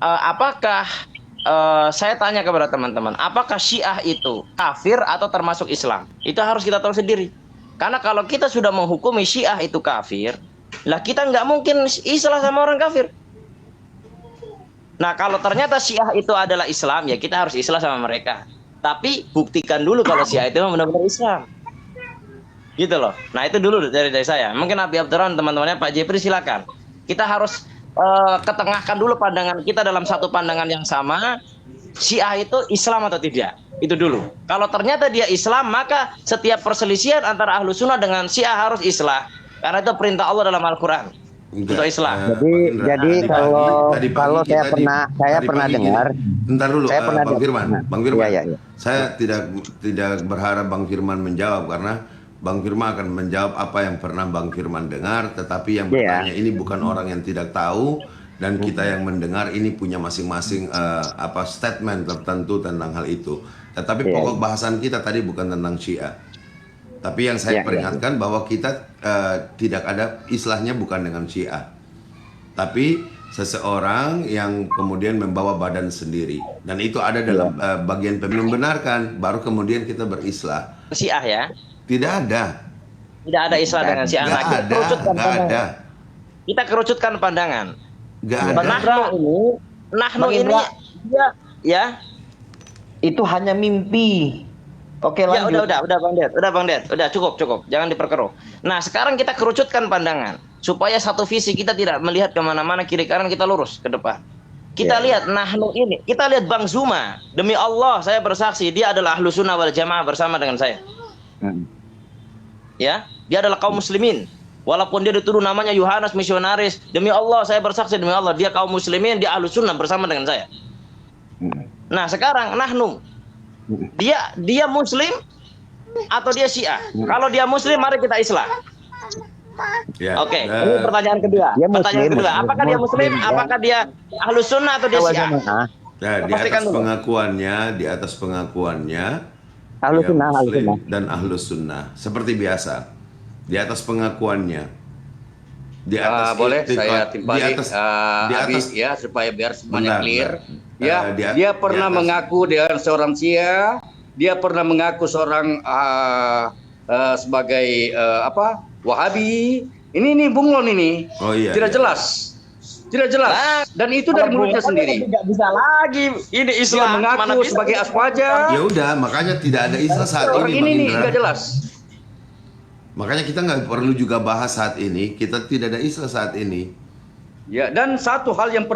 apakah saya tanya kepada teman-teman, apakah Syiah itu kafir atau termasuk Islam? Itu harus kita tahu sendiri. Karena kalau kita sudah menghukumi Syiah itu kafir, lah kita nggak mungkin Islam sama orang kafir. Nah, kalau ternyata Syiah itu adalah Islam, ya kita harus Islam sama mereka. Tapi buktikan dulu kalau Syiah itu benar-benar Islam. Gitu loh. Nah, itu dulu dari saya. Mungkin Abi Abdurrahman, teman-temannya Pak Jepri, silakan. Kita harus ketengahkan dulu pandangan kita dalam satu pandangan yang sama. Syiah itu Islam atau tidak? Itu dulu. Kalau ternyata dia Islam, maka setiap perselisihan antara Ahlu Sunnah dengan Syiah harus Islah. Karena itu perintah Allah dalam Al-Quran. Untuk Islam. Jadi kalau saya pernah dengar. Bentar dulu, saya pernah Bang Firman. Bang Firman, ya. saya tidak berharap Bang Firman menjawab karena Bang Firman akan menjawab apa yang pernah Bang Firman dengar, tetapi yang bertanya ini bukan orang yang tidak tahu, dan kita yang mendengar ini punya masing-masing statement tertentu tentang hal itu. Tetapi pokok bahasan kita tadi bukan tentang Syiah. Tapi yang saya peringatkan bahwa kita tidak ada islahnya bukan dengan Syiah, tapi seseorang yang kemudian membawa badan sendiri, dan itu ada dalam bagian membenarkan, baru kemudian kita berislah. Syiah ya? Tidak ada. Tidak ada Islah dengan Syiah. Nggak ada. Kita kerucutkan pandangan. Nggak ada. Nahnu ini ya. Itu hanya mimpi. Oke, lanjut. Ya udah Bang Ded, udah cukup, jangan diperkeruh. Nah, sekarang kita kerucutkan pandangan supaya satu visi, kita tidak melihat kemana-mana, kiri kanan, kita lurus ke depan. Kita lihat Nahnu ini, kita lihat Bang Zuma. Demi Allah, saya bersaksi dia adalah Ahlu Sunnah wal Jamaah bersama dengan saya. Ya, dia adalah kaum muslimin. Walaupun dia dituduh namanya Yohanes misionaris, demi Allah saya bersaksi, demi Allah dia kaum muslimin, dia Ahlu Sunnah bersama dengan saya. Nah, sekarang Nahnu, dia muslim atau dia Syiah? Kalau dia muslim, mari kita Islah. Oke, ini pertanyaan kedua. Pertanyaan kedua, apakah dia muslim? Apakah dia Ahlu Sunnah atau dia Syiah? Di atas pengakuannya Ahlu Sunnah, dan Ahlu Sunnah seperti biasa. Di atas pengakuannya. Di atas boleh saya timpali ya supaya biar semuanya clear. Dia pernah mengaku dia seorang Syiah, dia pernah mengaku seorang sebagai Wahabi. Ini bunglon ini. Oh, iya, tidak jelas. Tidak jelas. Dan itu dari mulutnya sendiri. Tidak bisa lagi. Ini Islam dia mengaku sebagai aswaja. Ya udah, makanya tidak ada Islah saat ini. Ini enggak jelas. Makanya kita nggak perlu juga bahas saat ini. Kita tidak ada Islah saat ini. Ya, dan satu hal yang